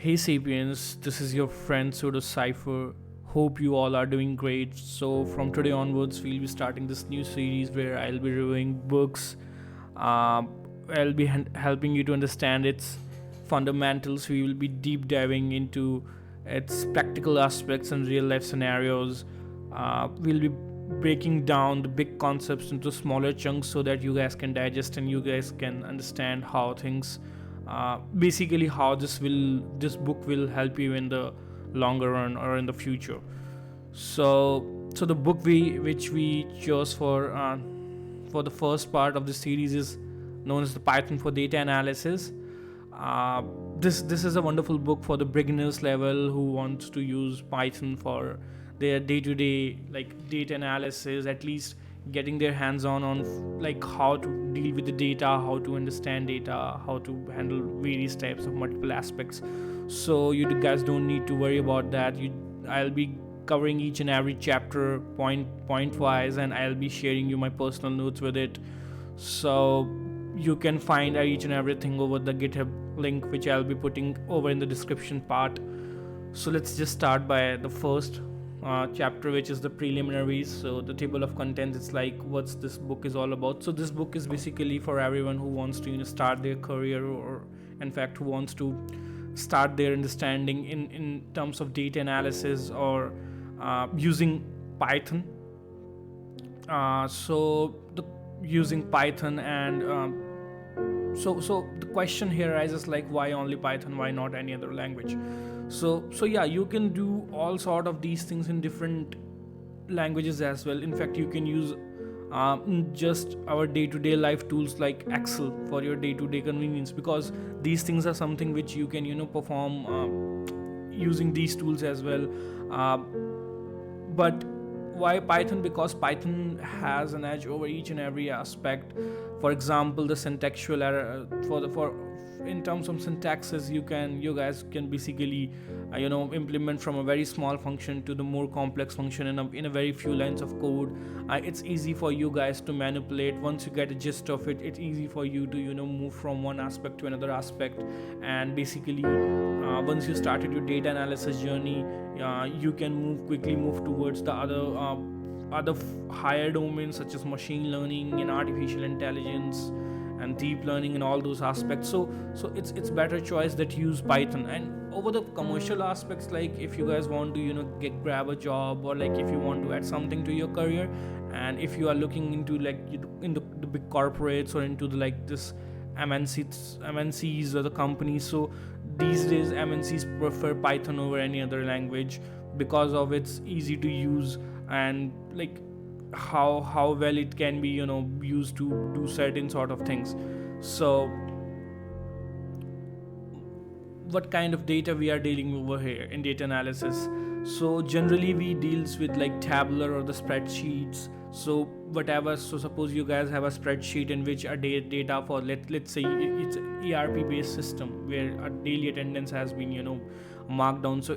Hey Sapiens, this is your friend Pseudo Cypher. Hope you all are doing great. So, from today onwards, we'll be starting this new series where I'll be reviewing books. I'll be helping you to understand its fundamentals. We will be deep diving into its practical aspects and real life scenarios. We'll be breaking down the big concepts into smaller chunks so that you guys can digest and you guys can understand how things basically how this book will help you in the longer run or in the future. So the book which we chose for the first part of the series is known as the Python for Data Analysis. uh, this is a wonderful book for the beginners level who wants to use Python for their day-to-day like data analysis, at least getting their hands on like how to deal with the data, how to understand data, how to handle various types of multiple aspects. So you guys don't need to worry about that. I'll be covering each and every chapter point wise, and I'll be sharing you my personal notes with it. So you can find each and everything over the GitHub link, which I'll be putting over in the description part. So let's just start by the first chapter, which is the preliminaries. So the table of contents, it's like what's this book is all about. So this book is basically for everyone who wants to start their career, or in fact who wants to start their understanding in terms of data analysis or using Python. So the using Python and so the question here arises, like, why only Python, why not any other language? So yeah, you can do all sort of these things in different languages as well. In fact, you can use just our day-to-day life tools like Excel for your day-to-day convenience, because these things are something which you can perform using these tools as well. But why Python? Because Python has an edge over each and every aspect. For example, the syntactual error for in terms of syntaxes, you guys can basically implement from a very small function to the more complex function in a very few lines of code. It's easy for you guys to manipulate. Once you get a gist of it, it's easy for you to move from one aspect to another aspect. And basically, once you started your data analysis journey, you can quickly move towards the other higher domains such as machine learning and artificial intelligence and deep learning and all those aspects. So it's better choice that use Python. And over the commercial aspects, like if you guys want to grab a job, or like if you want to add something to your career, and if you are looking into like in the big corporates or into the like this MNCs or the companies. So these days MNCs prefer Python over any other language because of its easy to use, and like how well it can be used to do certain sort of things. So what kind of data we are dealing over here in data analysis? So generally we deals with like tabular or the spreadsheets. So whatever, so suppose you guys have a spreadsheet in which a data for let's say it's an ERP based system where a daily attendance has been marked down. So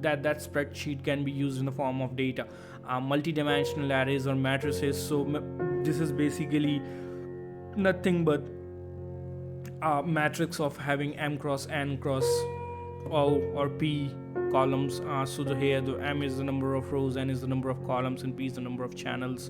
that spreadsheet can be used in the form of data, multi-dimensional arrays or matrices. So this is basically nothing but a matrix of having m cross n cross o or p columns. So here the m is the number of rows, n is the number of columns, and p is the number of channels.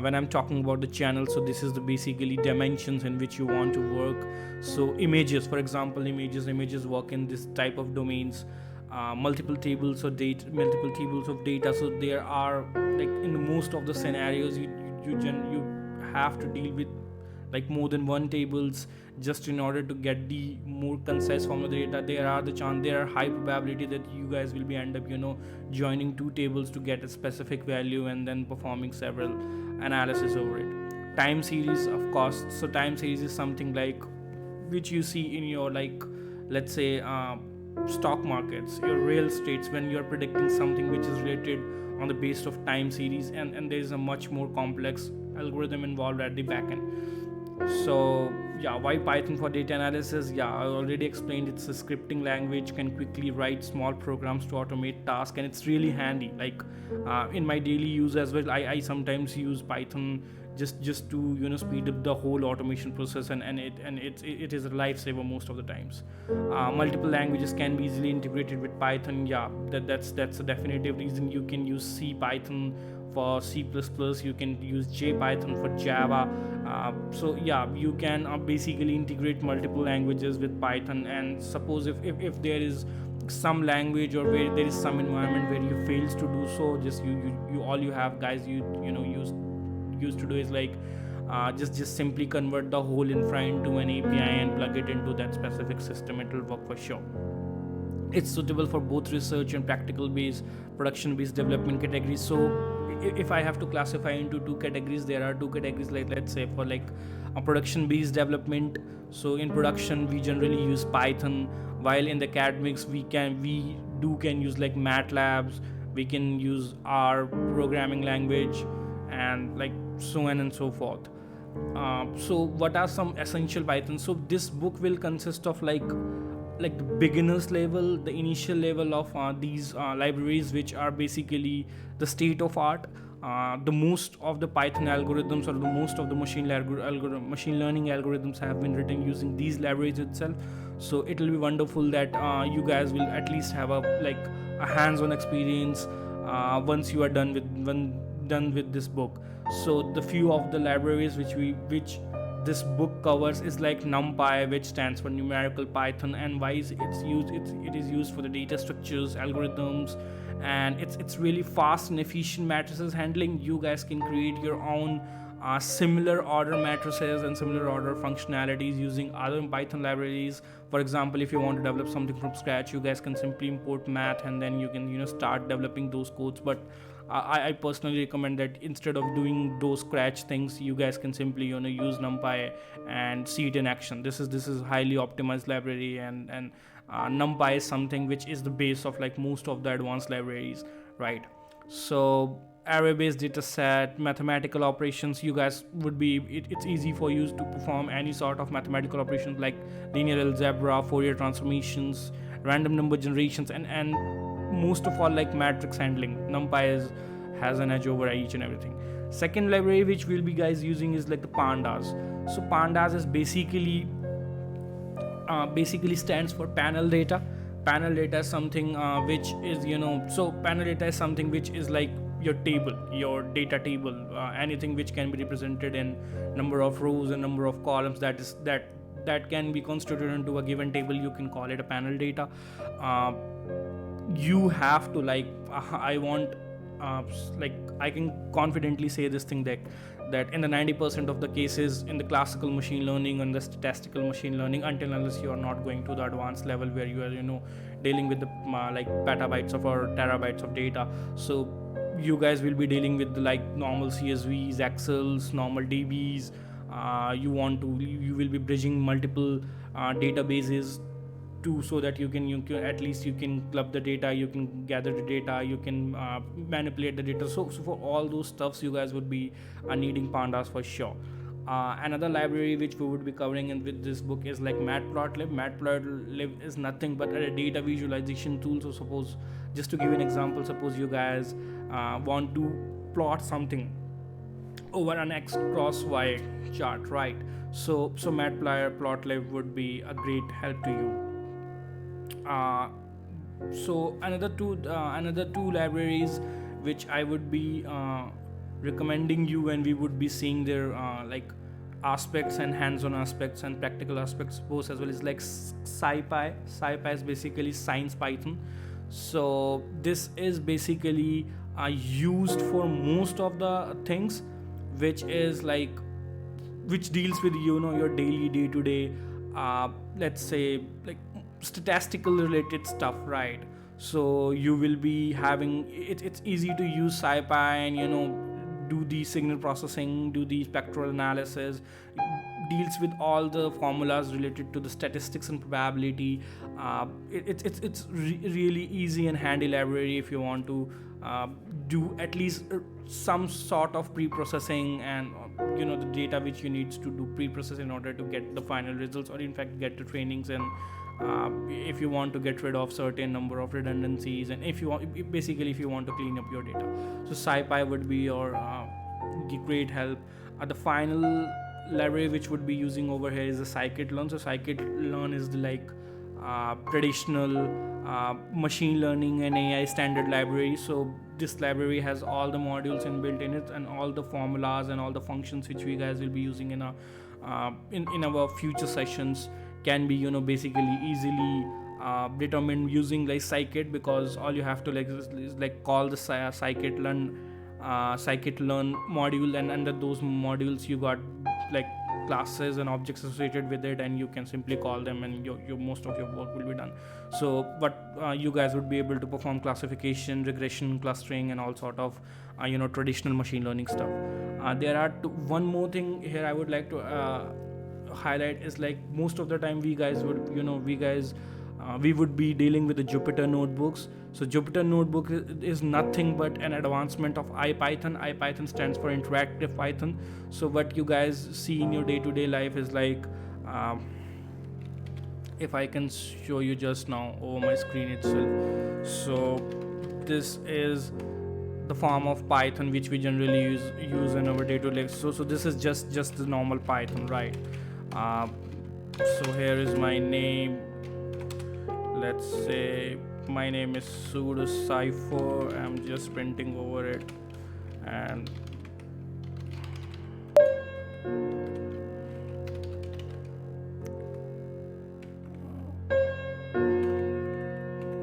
When I'm talking about the channel, so this is the basically dimensions in which you want to work. So images, for example, images work in this type of domains. Multiple tables of data. So there are like in the most of the scenarios you have to deal with like more than one tables just in order to get the more concise form of the data. There are high probability that you guys will be end up joining two tables to get a specific value and then performing several analysis over it. Time series, of course. So time series is something like which you see in your like let's say stock markets, your real estates, when you're predicting something which is related on the base of time series, and there is a much more complex algorithm involved at the back end. So yeah, why Python for data analysis? Yeah, I already explained. It's a scripting language, can quickly write small programs to automate tasks, and it's really handy. Like in my daily use as well, I sometimes use Python just to speed up the whole automation process, and it is a lifesaver most of the times. Multiple languages can be easily integrated with Python. Yeah, that's a definitive reason. You can use C Python for C++, you can use JPython for Java. So yeah, you can basically integrate multiple languages with Python. And suppose if there is some language or where there is some environment where you fails to do so, just you all you have guys, you know used to do is like just simply convert the whole infra into an API and plug it into that specific system. It will work for sure. It's suitable for both research and practical based production based development categories. So if I have to classify into two categories, there are two categories, like let's say for like a production based development. So in production we generally use Python, while in the academics we can use like MATLABs, we can use R programming language, and like so on and so forth. So what are some essential Python? So this book will consist of like the beginners level, the initial level of these libraries, which are basically the state of art. The most of the Python algorithms, or the most of the machine learning algorithms have been written using these libraries itself. So it will be wonderful that you guys will at least have a hands-on experience once you are done with this book. So the few of the libraries which this book covers is like NumPy, which stands for numerical Python, and why is it is used for the data structures algorithms, and it's really fast and efficient matrices handling. You guys can create your own similar order matrices and similar order functionalities using other Python libraries. For example, if you want to develop something from scratch, you guys can simply import math, and then you can start developing those codes. But I personally recommend that instead of doing those scratch things, you guys can simply use NumPy and see it in action. This is highly optimized library, and NumPy is something which is the base of like most of the advanced libraries, right? So array-based data set, mathematical operations, you guys it's easy for you to perform any sort of mathematical operations like linear algebra, Fourier transformations, random number generations, and most of all like matrix handling. NumPy has an edge over each and everything. Second library which we'll be guys using is like the Pandas. So Pandas is basically stands for panel data. Panel data is something which is so panel data is something which is like your table, your data table, anything which can be represented in number of rows and number of columns, that can be constituted into a given table. You can call it a panel data. You have to I can confidently say this thing, that in the 90% of the cases in the classical machine learning and the statistical machine learning, until unless you are not going to the advanced level where you are dealing with the like petabytes of or terabytes of data. So you guys will be dealing with like normal CSVs, Excels, normal DBs. You will be bridging multiple databases so that you can at least you can club the data, you can gather the data, you can manipulate the data. So for all those stuffs, you guys would be needing Pandas for sure. Another library which we would be covering with this book is like Matplotlib. Matplotlib is nothing but a data visualization tool. So suppose, just to give an example, suppose you guys want to plot something over an X cross Y chart, right? So Matplotlib would be a great help to you. So another two libraries which I would be recommending you, and we would be seeing their like aspects and hands-on aspects and practical aspects both as well, is like SciPy. SciPy is basically science Python. So this is basically used for most of the things which is like which deals with your daily day-to-day let's say like statistical related stuff, right? So you will be having it's easy to use SciPy and do the signal processing, do the spectral analysis, deals with all the formulas related to the statistics and probability. It's really easy and handy library if you want to do at least some sort of pre-processing, and the data which you need to do pre-process in order to get the final results, or in fact get the trainings. And if you want to get rid of certain number of redundancies, and if you want, basically if you want to clean up your data, so SciPy would be your great help. The final library which would be using over here is the scikit-learn. So scikit-learn is the traditional machine learning and AI standard library. So this library has all the modules inbuilt in it, and all the formulas and all the functions which we guys will be using in our future sessions can be basically easily determined using scikit, because all you have to is call the scikit-learn module, and under those modules you got classes and objects associated with it, and you can simply call them, and your most of your work will be done. So but you guys would be able to perform classification, regression, clustering, and all sort of traditional machine learning stuff. There are one more thing here I would like to highlight is most of the time we would be dealing with the Jupyter notebooks. So Jupyter notebook is nothing but an advancement of IPython. IPython stands for interactive Python. So what you guys see in your day-to-day life is if I can show you just now over my screen itself. So this is the form of Python which we generally use in our day-to-day. So this is just the normal Python, right? So here is my name. Let's say my name is sudo cipher. I'm just printing over it, and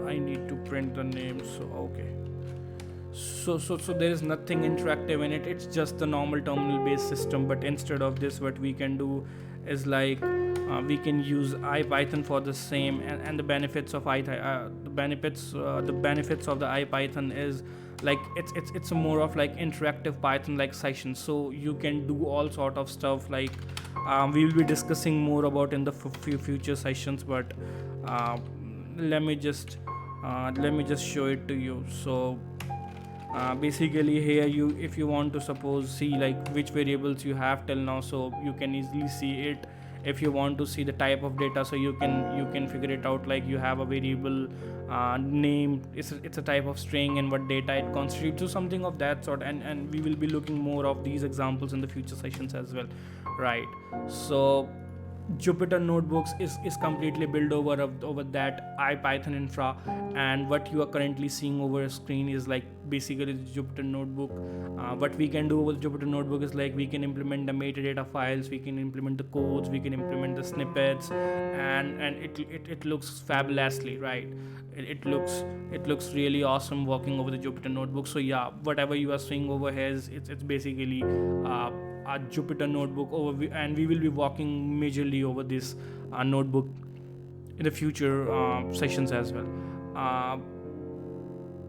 I need to print the name. So okay, so there is nothing interactive in it. It's just the normal terminal based system, but instead of this, what we can do is we can use IPython for the same, and the benefits of the benefits of the IPython is it's a more of interactive Python session. So you can do all sort of stuff we will be discussing more about in the few future sessions, but let me just show it to you. So basically here if you want to see which variables you have till now, so you can easily see it. If you want to see the type of data, so you can figure it out, you have a variable name, it's a type of string, and what data it constitutes, to something of that sort, and we will be looking more of these examples in the future sessions as well, right? So Jupyter notebooks is completely built over that IPython infra, and what you are currently seeing over a screen is basically the Jupyter notebook. What we can do with Jupyter notebook is we can implement the metadata files, we can implement the codes, we can implement the snippets, and it looks fabulously, right? It looks really awesome working over the Jupyter notebook. So yeah, whatever you are seeing over here it's basically a Jupyter notebook overview, and we will be walking majorly over this notebook in the future sessions as well.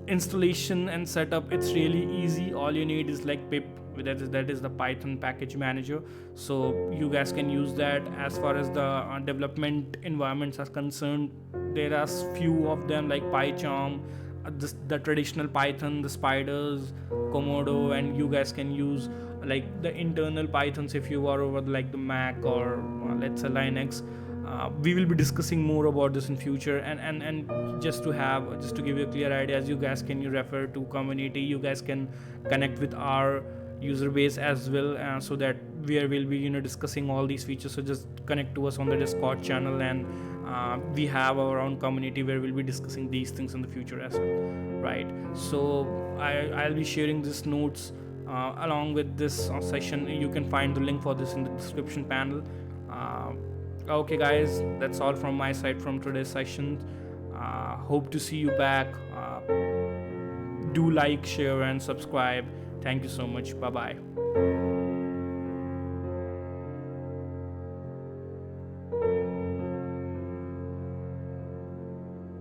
Installation and setup, it's really easy. All you need is pip, that is the Python package manager. So you guys can use that. As far as the development environments are concerned, there are few of them PyCharm, the traditional Python, the Spiders, Komodo, and you guys can use the internal Pythons if you are over the Mac or let's say Linux. We will be discussing more about this in future, and just to give you a clear idea, as you guys can refer to community, you guys can connect with our user base as well, so that we will be discussing all these features. So just connect to us on the Discord channel, and we have our own community where we'll be discussing these things in the future as well, right? So I'll be sharing these notes along with this session. You can find the link for this in the description panel. Okay guys, that's all from my side from today's session. Hope to see you back. Do like, share, and subscribe. Thank you so much. Bye bye.